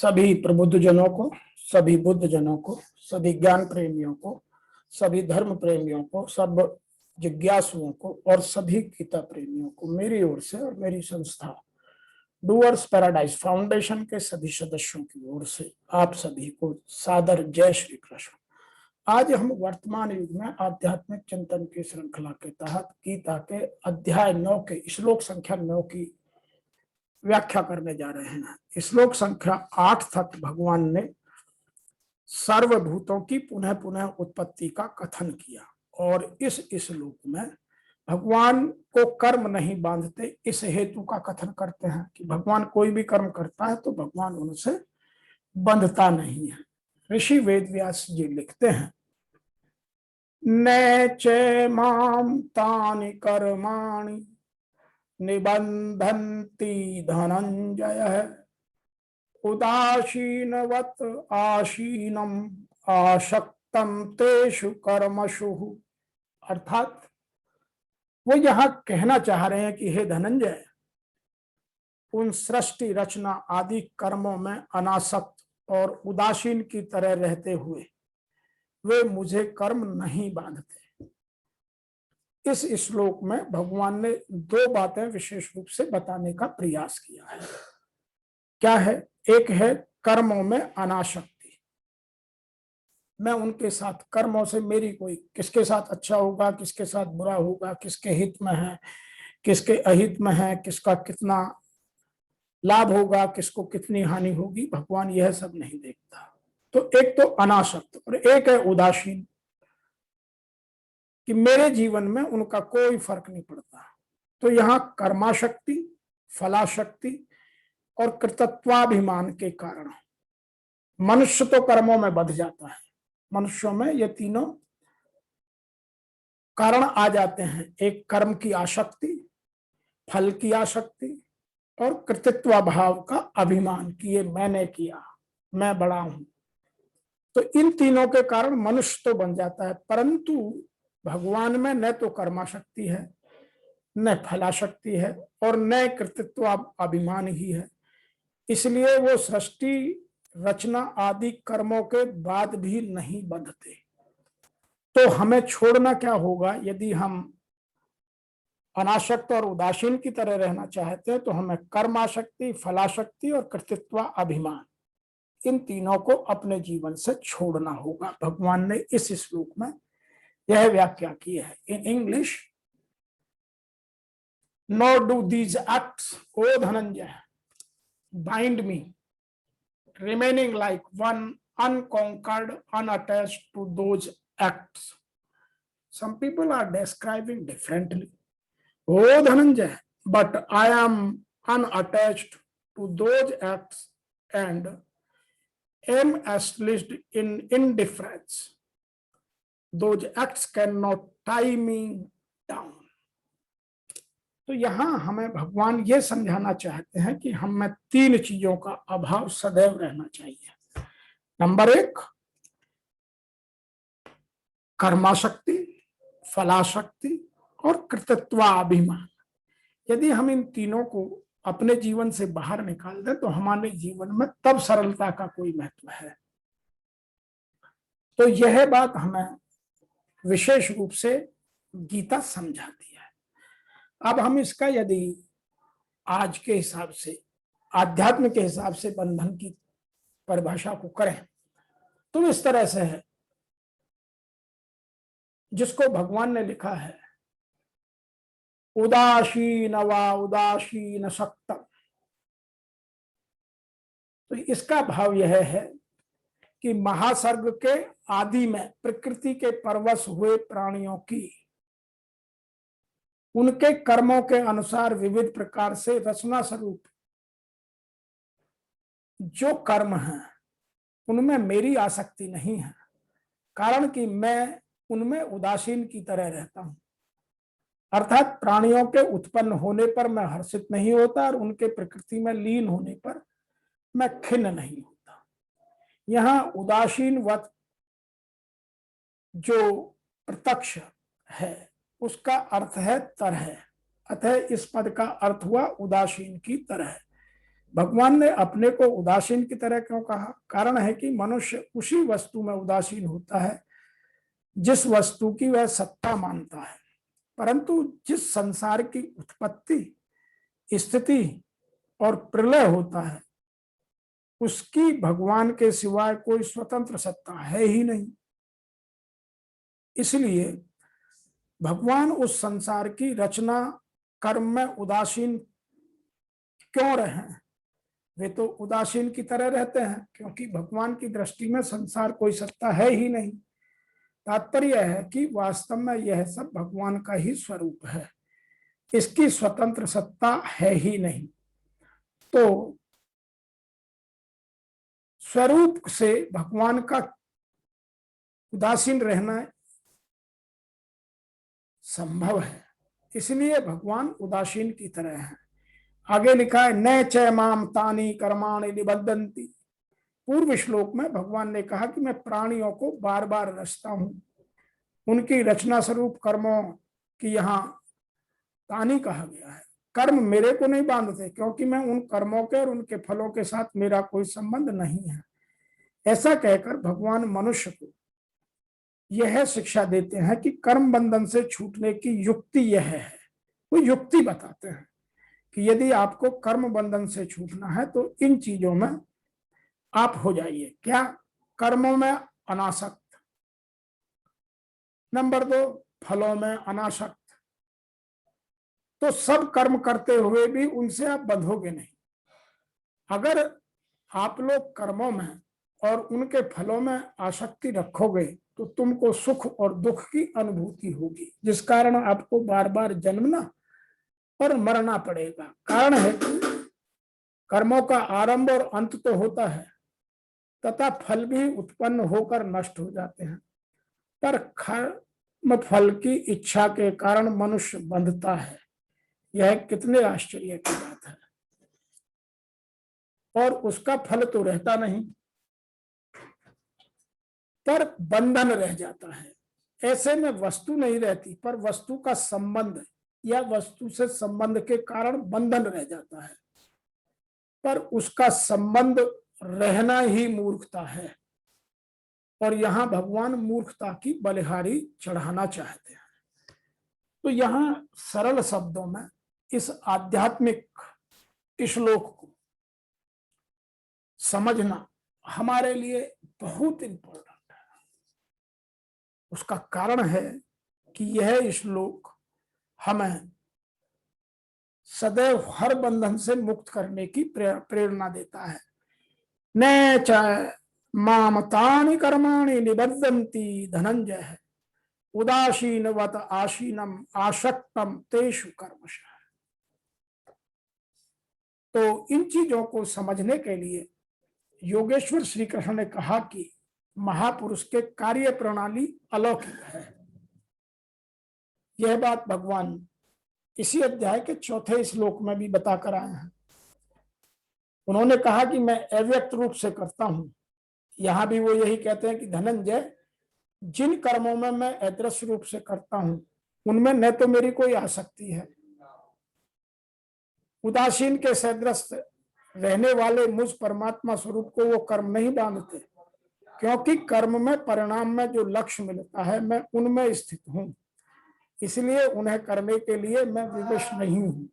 सभी प्रबुद्ध जनों को, सभी बुद्ध जनों को, सभी ज्ञान प्रेमियों को, सभी धर्म प्रेमियों को, सब जिज्ञासुओं को और सभी गीता प्रेमियों को मेरी ओर से और मेरी संस्था डूअर्स पैराडाइज फाउंडेशन के सभी सदस्यों की ओर से आप सभी को सादर जय श्री कृष्ण। आज हम वर्तमान युग में आध्यात्मिक चिंतन की श्रृंखला के तहत गीता के अध्याय 9 के श्लोक संख्या 9 की व्याख्या करने जा रहे हैं। श्लोक संख्या 8 तक भगवान ने सर्वभूतों की पुनः पुनः उत्पत्ति का कथन किया और इस श्लोक में भगवान को कर्म नहीं बांधते इस हेतु का कथन करते हैं कि भगवान कोई भी कर्म करता है तो भगवान उनसे बंधता नहीं है। ऋषि वेदव्यास जी लिखते हैं, नैचे माम तानि कर्माणि निबंधन्ति धनंजय उदासीनवत आसीनम आशक्तम तेषु कर्मसु। अर्थात वो यहां कहना चाह रहे हैं कि हे धनंजय, उन सृष्टि रचना आदि कर्मों में अनासक्त और उदासीन की तरह रहते हुए वे मुझे कर्म नहीं बांधते। इस श्लोक में भगवान ने दो बातें विशेष रूप से बताने का प्रयास किया है। क्या है? एक है कर्मों में अनासक्ति। मैं उनके साथ कर्मों से मेरी कोई किसके साथ अच्छा होगा, किसके साथ बुरा होगा, किसके हित में है, किसके अहित में है, किसका कितना लाभ होगा, किसको कितनी हानि होगी, भगवान यह सब नहीं देखता। तो एक तो अनासक्त और एक है उदासीन कि मेरे जीवन में उनका कोई फर्क नहीं पड़ता। तो यहाँ कर्माशक्ति, फलाशक्ति और कृतत्वाभिमान के कारण मनुष्य तो कर्मों में बंध जाता है। मनुष्यों में ये तीनों कारण आ जाते हैं, एक कर्म की आसक्ति, फल की आसक्ति और कृतित्व भाव का अभिमान कि ये मैंने किया, मैं बड़ा हूं। तो इन तीनों के कारण मनुष्य तो बन जाता है, परंतु भगवान में न तो कर्माशक्ति है, न फलाशक्ति है और न कृतित्व अभिमान ही है। इसलिए वो सृष्टि रचना आदि कर्मों के बाद भी नहीं बंधते। तो हमें छोड़ना क्या होगा? यदि हम अनासक्त और उदासीन की तरह रहना चाहते हैं तो हमें कर्माशक्ति, फलाशक्ति और कृतित्व अभिमान, इन तीनों को अपने जीवन से छोड़ना होगा। भगवान ने इस श्लोक में यह व्याख्या की है। In English, not do these acts O Dhananjay bind me, remaining like one unconquered, unattached to those acts. Some people are describing differently. Oh Dhananjay, but I am unattached to those acts and am established in indifference. Those acts cannot tie me down. तो यहाँ हमें भगवान ये समझाना चाहते हैं कि हम में तीन चीजों का अभाव सदैव रहना चाहिए। नंबर 1, कर्माशक्ति, फलाशक्ति और कृतित्वाभिमान। यदि हम इन तीनों को अपने जीवन से बाहर निकाल दें तो हमारे जीवन में तब सरलता का कोई महत्व है। तो यह बात हमें विशेष रूप से गीता समझाती है। अब हम इसका यदि आज के हिसाब से, आध्यात्म के हिसाब से बंधन की परिभाषा को करें तो इस तरह से है, जिसको भगवान ने लिखा है उदासीन वा उदासीन सक्तम। तो इसका भाव यह है कि महासर्ग के आदि में प्रकृति के परवश हुए प्राणियों की उनके कर्मों के अनुसार विविध प्रकार से रचना स्वरूप जो कर्म हैं उनमें मेरी आसक्ति नहीं है, कारण कि मैं उनमें उदासीन की तरह रहता हूं। अर्थात प्राणियों के उत्पन्न होने पर मैं हर्षित नहीं होता और उनके प्रकृति में लीन होने पर मैं खिन्न नहीं होता। यहां उदासीनवत जो प्रत्यक्ष है उसका अर्थ है तरह, अतः इस पद का अर्थ हुआ उदासीन की तरह। भगवान ने अपने को उदासीन की तरह क्यों कहा? कारण है कि मनुष्य उसी वस्तु में उदासीन होता है जिस वस्तु की वह सत्ता मानता है, परंतु जिस संसार की उत्पत्ति, स्थिति और प्रलय होता है उसकी भगवान के सिवाय कोई स्वतंत्र सत्ता है ही नहीं। इसलिए भगवान उस संसार की रचना कर्म में उदासीन क्यों रहे? वे तो उदासीन की तरह रहते हैं क्योंकि भगवान की दृष्टि में संसार कोई सत्ता है ही नहीं। तात्पर्य है कि वास्तव में यह सब भगवान का ही स्वरूप है, इसकी स्वतंत्र सत्ता है ही नहीं। तो स्वरूप से भगवान का उदासीन रहना संभव है, इसलिए भगवान उदासीन की तरह है। आगे लिखा है न च माम तानी कर्माणि निबद्धन्ति। पूर्व श्लोक में भगवान ने कहा कि मैं प्राणियों को बार बार रचता हूं, उनकी रचना स्वरूप कर्मों की यहाँ तानी कहा गया है। कर्म मेरे को नहीं बांधते क्योंकि मैं उन कर्मों के और उनके फलों के साथ मेरा कोई संबंध नहीं है। ऐसा कहकर भगवान मनुष्य को यह शिक्षा देते हैं कि कर्म बंधन से छूटने की युक्ति यह है। वो युक्ति बताते हैं कि यदि आपको कर्म बंधन से छूटना है तो इन चीजों में आप हो जाइए। क्या? कर्मों में अनासक्त। नंबर 2, फलों में अनासक्त। तो सब कर्म करते हुए भी उनसे आप बंधोगे नहीं। अगर आप लोग कर्मों में और उनके फलों में आसक्ति रखोगे तो तुमको सुख और दुख की अनुभूति होगी, जिस कारण आपको बार बार जन्मना और मरना पड़ेगा। कारण है कि कर्मों का आरंभ और अंत तो होता है तथा फल भी उत्पन्न होकर नष्ट हो जाते हैं, पर कर्म फल की इच्छा के कारण मनुष्य बंधता है। यह कितने आश्चर्य की बात है। और उसका फल तो रहता नहीं, पर बंधन रह जाता है। ऐसे में वस्तु नहीं रहती, पर वस्तु का संबंध या वस्तु से संबंध के कारण बंधन रह जाता है, पर उसका संबंध रहना ही मूर्खता है। और यहां भगवान मूर्खता की बलिहारी चढ़ाना चाहते हैं। तो यहां सरल शब्दों में इस आध्यात्मिक श्लोक को समझना हमारे लिए बहुत इंपॉर्टेंट है। उसका कारण है कि यह श्लोक हमें सदैव हर बंधन से मुक्त करने की प्रेरणा देता है। न च माम तानि कर्माणि निबद्धन्ति धनंजय उदासीनवत आसीनम आसक्तम तेषु कर्मशः। तो इन चीजों को समझने के लिए योगेश्वर श्री कृष्ण ने कहा कि महापुरुष के कार्य प्रणाली अलौकिक है। यह बात भगवान इसी अध्याय के 4 श्लोक में भी बताकर आए हैं। उन्होंने कहा कि मैं अव्यक्त रूप से करता हूं। यहां भी वो यही कहते हैं कि धनंजय, जिन कर्मों में मैं अदृश्य रूप से करता हूं उनमें न तो मेरी कोई आसक्ति है, उदासीन के सदृश रहने वाले मुझ परमात्मा स्वरूप को वो कर्म नहीं बांधते, क्योंकि कर्म में परिणाम में जो लक्ष्य मिलता है मैं उनमें स्थित हूं, इसलिए उन्हें करने के लिए मैं विवश नहीं हूं।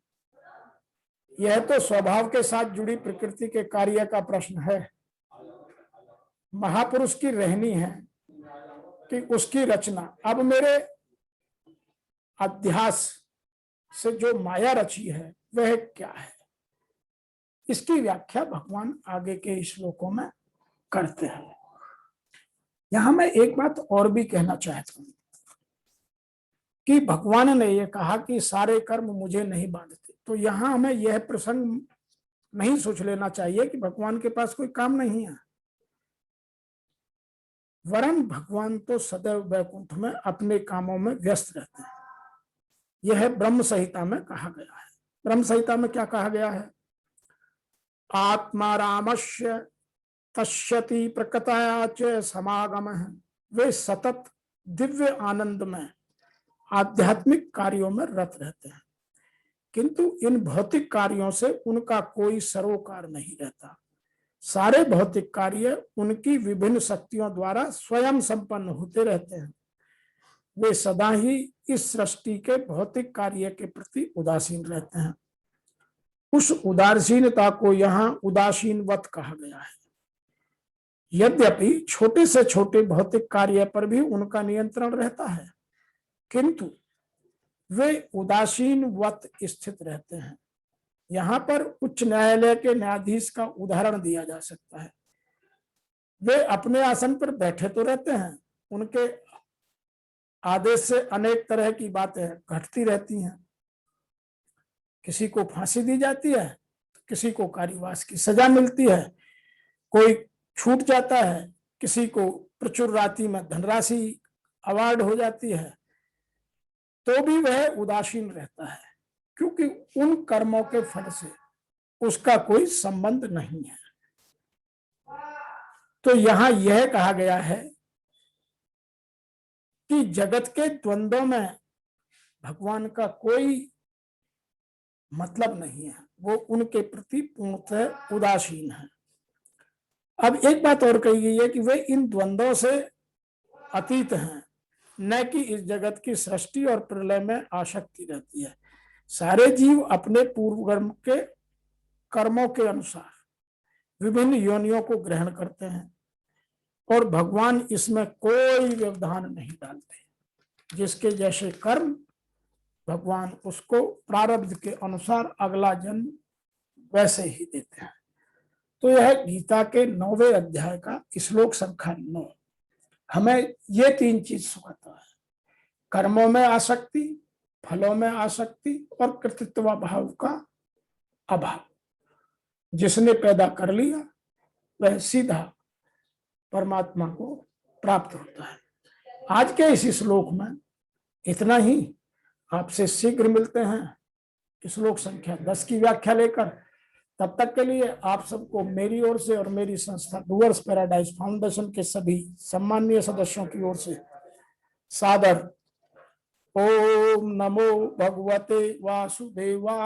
यह तो स्वभाव के साथ जुड़ी प्रकृति के कार्य का प्रश्न है। महापुरुष की रहनी है कि उसकी रचना अब मेरे अध्यास से जो माया रची है वह क्या है, इसकी व्याख्या भगवान आगे के श्लोकों में करते हैं। यहां मैं एक बात और भी कहना चाहता हूं कि भगवान ने यह कहा कि सारे कर्म मुझे नहीं बांधते। तो यहां हमें यह प्रसंग नहीं सोच लेना चाहिए कि भगवान के पास कोई काम नहीं है, वरन भगवान तो सदैव वैकुंठ में अपने कामों में व्यस्त रहते हैं। यह ब्रह्म संहिता में कहा गया है। ब्रह्म संहिता में क्या कहा गया है? आत्मा रामस्य तस्यति प्रकटया च समागमः। वे सतत दिव्य आनंद में आध्यात्मिक कार्यों में रत रहते हैं। किंतु इन भौतिक कार्यों से उनका कोई सरोकार नहीं रहता। सारे भौतिक कार्य उनकी विभिन्न शक्तियों द्वारा स्वयं संपन्न होते रहते हैं। वे सदा ही इस सृष्टि के भौतिक कार्य के प्रति उदासीन रहते हैं। उस उदासीनता को यहाँ उदासीनवत कहा गया है। यद्यपि छोटे से छोटे भौतिक कार्य पर भी उनका नियंत्रण रहता है, किंतु वे उदासीनवत स्थित रहते हैं। यहाँ पर उच्च न्यायालय के न्यायाधीश का उदाहरण दिया जा सकता है। वे अपने आसन पर बैठे तो रहते हैं, उनके आदेश से अनेक तरह की बातें घटती रहती हैं। किसी को फांसी दी जाती है, किसी को कारावास की सजा मिलती है, कोई छूट जाता है, किसी को प्रचुर राशि में धनराशि अवार्ड हो जाती है, तो भी वह उदासीन रहता है, क्योंकि उन कर्मों के फल से उसका कोई संबंध नहीं है। तो यहां यह कहा गया है कि जगत के द्वंद्वों में भगवान का कोई मतलब नहीं है, वो उनके प्रति पूर्णतः उदासीन है। अब एक बात और कही गई है कि वे इन द्वंद्वों से अतीत हैं, न कि इस जगत की सृष्टि और प्रलय में आसक्ति रहती है। सारे जीव अपने पूर्व के कर्मों के अनुसार विभिन्न योनियों को ग्रहण करते हैं और भगवान इसमें कोई व्यवधान नहीं डालते। जिसके जैसे कर्म, भगवान उसको प्रारब्ध के अनुसार अगला जन्म वैसे ही देते हैं। तो यह गीता के 9वें अध्याय का श्लोक संख्या 9 हमें ये 3 चीज सिखाता है: कर्मों में आसक्ति, फलों में आसक्ति और कर्तृत्व भाव का अभाव। जिसने पैदा कर लिया वह सीधा परमात्मा को प्राप्त होता है। आज के इस श्लोक में इतना ही। आपसे शीघ्र मिलते हैं श्लोक संख्या 10 की व्याख्या लेकर। तब तक के लिए आप सबको मेरी ओर से और मेरी संस्था डूअर्स पैराडाइज फाउंडेशन के सभी सम्माननीय सदस्यों की ओर से सादर ओम नमो भगवते वासुदेवाय।